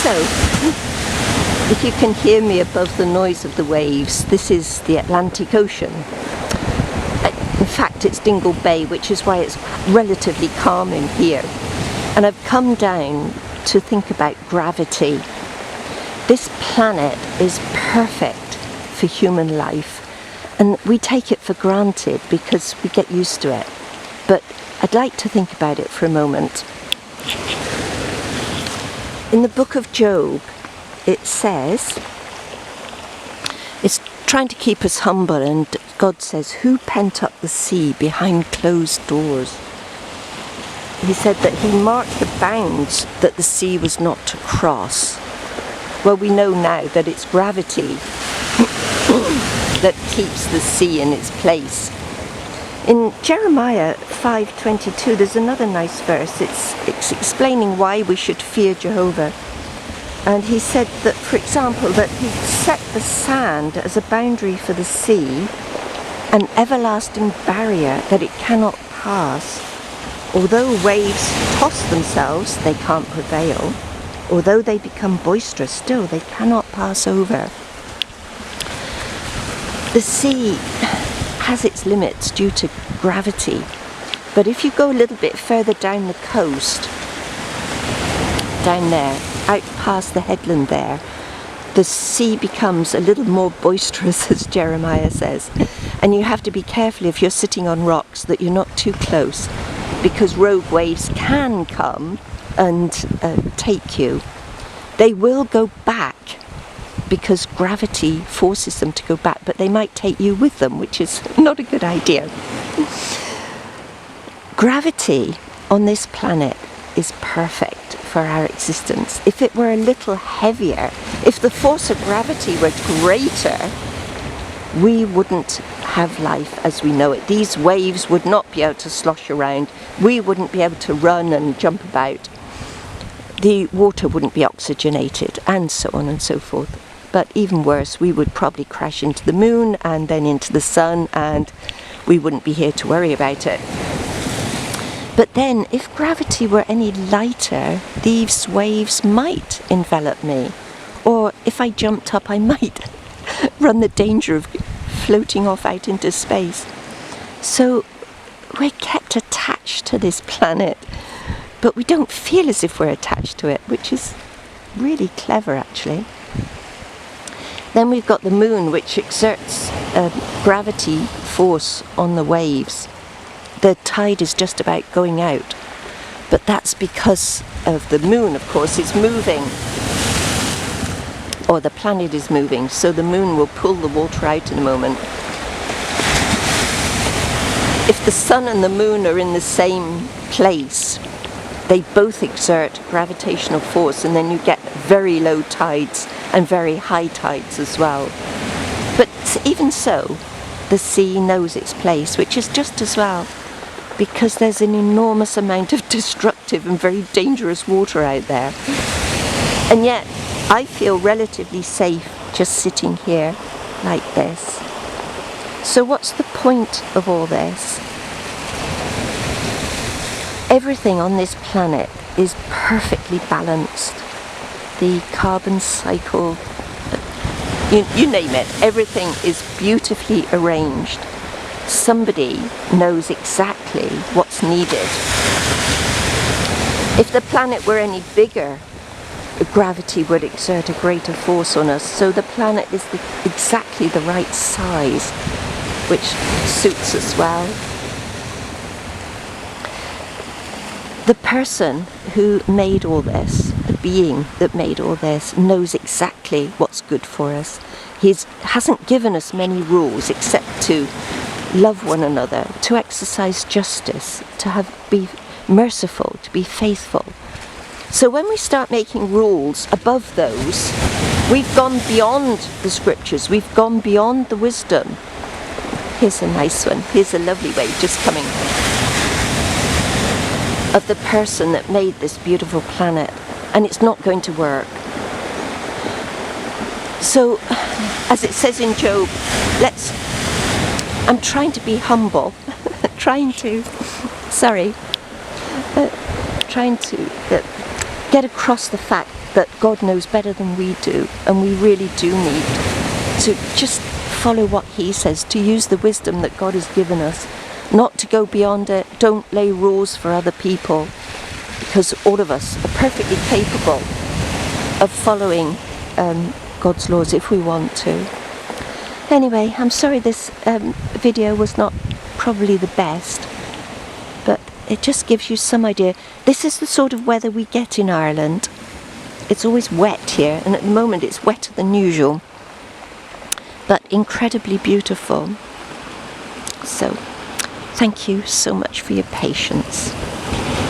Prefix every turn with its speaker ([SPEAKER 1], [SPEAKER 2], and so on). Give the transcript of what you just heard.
[SPEAKER 1] So, if you can hear me above the noise of the waves, this is the Atlantic Ocean. In fact, it's Dingle Bay, which is why it's relatively calm in here. And I've come down to think about gravity. This planet is perfect for human life, and we take it for granted because we get used to it. But I'd like to think about it for a moment. In the book of Job, it says, it's trying to keep us humble, and God says, who pent up the sea behind closed doors? He said that he marked the bounds that the sea was not to cross. Well, we know now that it's gravity that keeps the sea in its place. In Jeremiah 5:22, there's another nice verse. It's explaining why we should fear Jehovah. And he said that, for example, that he set the sand as a boundary for the sea, an everlasting barrier that it cannot pass. Although waves toss themselves, they can't prevail. Although they become boisterous, still they cannot pass over. The sea has its limits due to gravity, but if you go a little bit further down the coast, down there, out past the headland there, the sea becomes a little more boisterous, as Jeremiah says, and you have to be careful if you're sitting on rocks that you're not too close, because rogue waves can come and take you. They will go back because gravity forces them to go back, but they might take you with them, which is not a good idea. Gravity on this planet is perfect for our existence. If it were a little heavier, if the force of gravity were greater, we wouldn't have life as we know it. These waves would not be able to slosh around. We wouldn't be able to run and jump about. The water wouldn't be oxygenated, and so on and so forth. But even worse, we would probably crash into the moon and then into the sun, and we wouldn't be here to worry about it. But then, if gravity were any lighter, these waves might envelop me. Or if I jumped up, I might run the danger of floating off out into space. So we're kept attached to this planet, but we don't feel as if we're attached to it, which is really clever actually. Then we've got the moon, which exerts a gravity force on the waves. The tide is just about going out, but that's because of the moon, of course, is moving, or the planet is moving, so the moon will pull the water out in a moment. If the sun and the moon are in the same place, they both exert gravitational force, and then you get very low tides and very high tides as well. But even so, the sea knows its place, which is just as well, because there's an enormous amount of destructive and very dangerous water out there. And yet, I feel relatively safe just sitting here like this. So what's the point of all this? Everything on this planet is perfectly balanced. The carbon cycle, you name it, everything is beautifully arranged. Somebody knows exactly what's needed. If the planet were any bigger, gravity would exert a greater force on us, so the planet is exactly the right size, which suits us well. The person who made all this, the being that made all this, knows exactly what's good for us. He hasn't given us many rules except to love one another, to exercise justice, to be merciful, to be faithful. So when we start making rules above those, we've gone beyond the scriptures, we've gone beyond the wisdom. Here's a nice one, here's a lovely wave just coming, of the person that made this beautiful planet, and it's not going to work. So, as it says in Job, I'm trying to be humble, trying to get across the fact that God knows better than we do, and we really do need to just follow what He says, to use the wisdom that God has given us, not to go beyond it. Don't lay rules for other people, because all of us are perfectly capable of following God's laws if we want to. Anyway, I'm sorry this video was not probably the best, but it just gives you some idea. This is the sort of weather we get in Ireland. It's always wet here, and at the moment it's wetter than usual, but incredibly beautiful. So, thank you so much for your patience.